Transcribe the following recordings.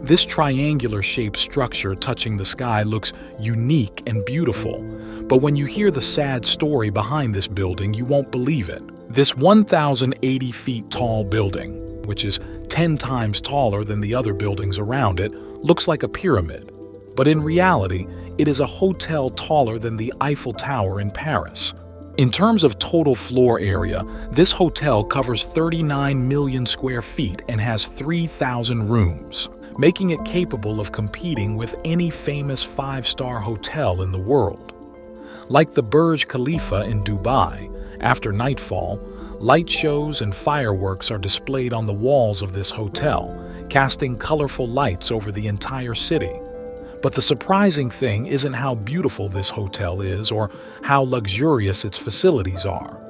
This triangular-shaped structure touching the sky looks unique and beautiful, but when you hear the sad story behind this building, you won't believe it. This 1,080 feet tall building, which is 10 times taller than the other buildings around it, looks like a pyramid. But in reality, it is a hotel taller than the Eiffel Tower in Paris. In terms of total floor area, this hotel covers 39 million square feet and has 3,000 rooms, making it capable of competing with any famous five-star hotel in the world. Like the Burj Khalifa in Dubai, after nightfall, light shows and fireworks are displayed on the walls of this hotel, casting colorful lights over the entire city. But the surprising thing isn't how beautiful this hotel is or how luxurious its facilities are.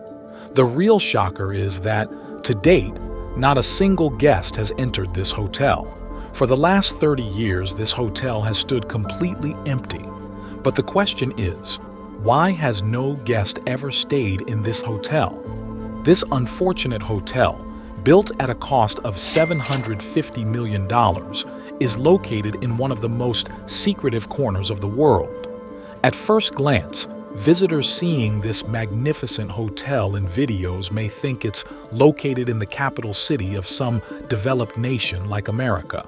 The real shocker is that, to date, not a single guest has entered this hotel. For the last 30 years, this hotel has stood completely empty. But the question is, why has no guest ever stayed in this hotel? This unfortunate hotel, built at a cost of $750 million, is located in one of the most secretive corners of the world. At first glance, visitors seeing this magnificent hotel in videos may think it's located in the capital city of some developed nation like America.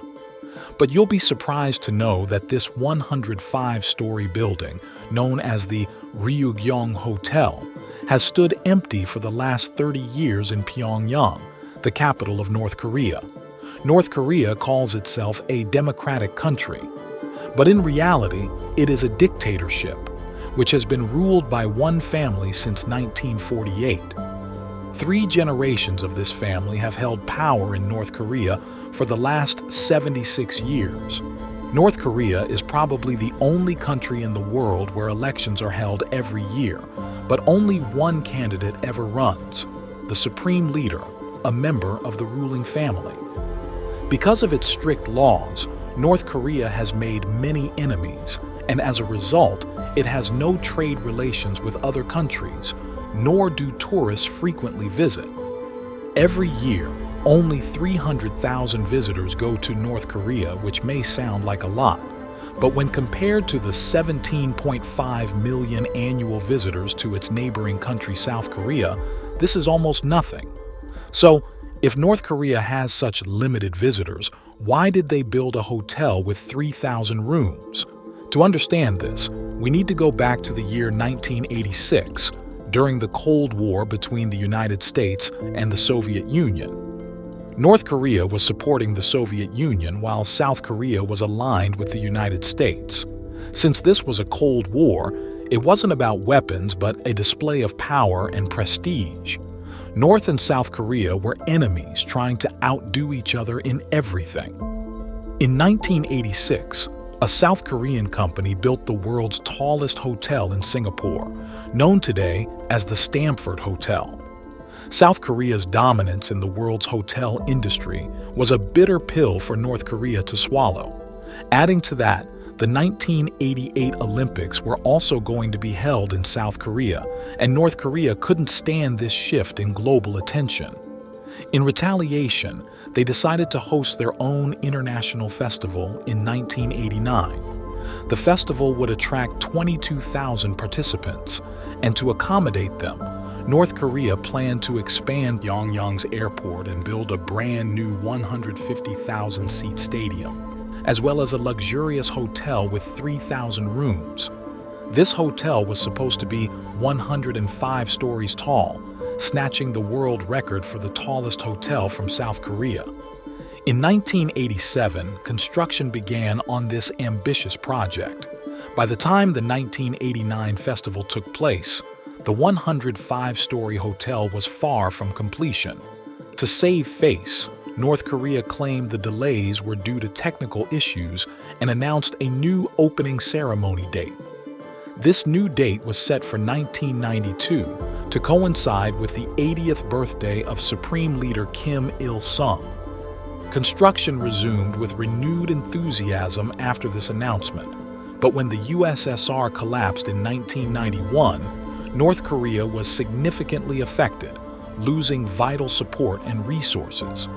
But you'll be surprised to know that this 105-story building, known as the Ryugyong Hotel, has stood empty for the last 30 years in Pyongyang, the capital of North Korea. North Korea calls itself a democratic country, but in reality, it is a dictatorship, which has been ruled by one family since 1948. 3 generations of this family have held power in North Korea for the last 76 years. North Korea is probably the only country in the world where elections are held every year, but only one candidate ever runs, the supreme leader, a member of the ruling family. Because of its strict laws, North Korea has made many enemies, and as a result, it has no trade relations with other countries, nor do tourists frequently visit. Every year, only 300,000 visitors go to North Korea, which may sound like a lot, but when compared to the 17.5 million annual visitors to its neighboring country South Korea, this is almost nothing. So, if North Korea has such limited visitors, why did they build a hotel with 3,000 rooms? To understand this, we need to go back to the year 1986, during the Cold War between the United States and the Soviet Union. North Korea was supporting the Soviet Union while South Korea was aligned with the United States. Since this was a Cold War, it wasn't about weapons but a display of power and prestige. North and South Korea were enemies trying to outdo each other in everything. In 1986, a South Korean company built the world's tallest hotel in Singapore, known today as the Stamford Hotel. South Korea's dominance in the world's hotel industry was a bitter pill for North Korea to swallow. Adding to that, the 1988 Olympics were also going to be held in South Korea, and North Korea couldn't stand this shift in global attention. In retaliation, they decided to host their own international festival in 1989. The festival would attract 22,000 participants, and to accommodate them, North Korea planned to expand Pyongyang's airport and build a brand new 150,000-seat stadium, as well as a luxurious hotel with 3,000 rooms. This hotel was supposed to be 105 stories tall, snatching the world record for the tallest hotel from South Korea. In 1987, construction began on this ambitious project. By the time the 1989 festival took place, the 105-story hotel was far from completion. To save face, North Korea claimed the delays were due to technical issues and announced a new opening ceremony date. This new date was set for 1992 to coincide with the 80th birthday of Supreme Leader Kim Il-sung. Construction resumed with renewed enthusiasm after this announcement, but when the USSR collapsed in 1991, North Korea was significantly affected, losing vital support and resources.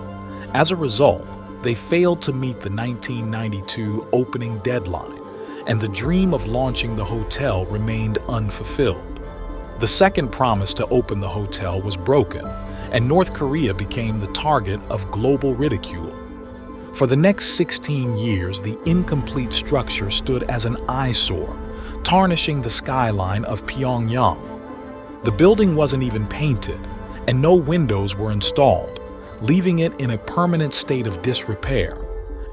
As a result, they failed to meet the 1992 opening deadline, and the dream of launching the hotel remained unfulfilled. The second promise to open the hotel was broken, and North Korea became the target of global ridicule. For the next 16 years, the incomplete structure stood as an eyesore, tarnishing the skyline of Pyongyang. The building wasn't even painted, and no windows were installed, leaving it in a permanent state of disrepair.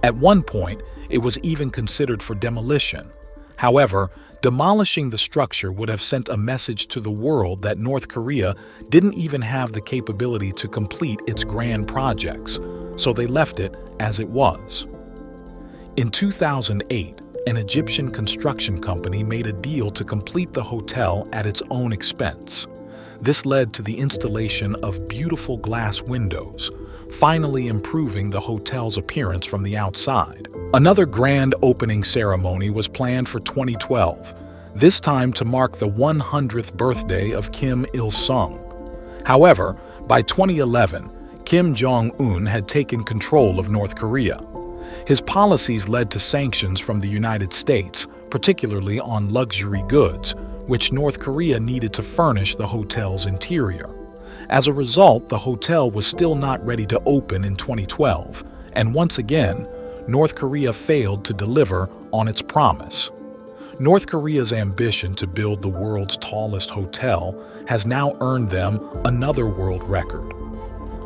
At one point, it was even considered for demolition. However, demolishing the structure would have sent a message to the world that North Korea didn't even have the capability to complete its grand projects, so they left it as it was. In 2008, an Egyptian construction company made a deal to complete the hotel at its own expense. This led to the installation of beautiful glass windows, finally improving the hotel's appearance from the outside. Another grand opening ceremony was planned for 2012, this time to mark the 100th birthday of Kim Il-sung. However, by 2011, Kim Jong-un had taken control of North Korea. His policies led to sanctions from the United States, particularly on luxury goods, which North Korea needed to furnish the hotel's interior. As a result, the hotel was still not ready to open in 2012, and once again, North Korea failed to deliver on its promise. North Korea's ambition to build the world's tallest hotel has now earned them another world record.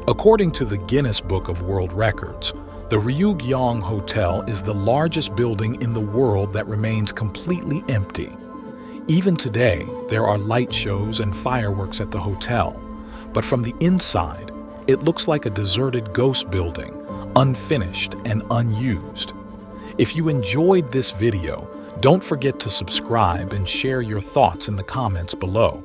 According to the Guinness Book of World Records, the Ryugyong Hotel is the largest building in the world that remains completely empty. Even today, there are light shows and fireworks at the hotel, but from the inside, it looks like a deserted ghost building, unfinished and unused. If you enjoyed this video, don't forget to subscribe and share your thoughts in the comments below.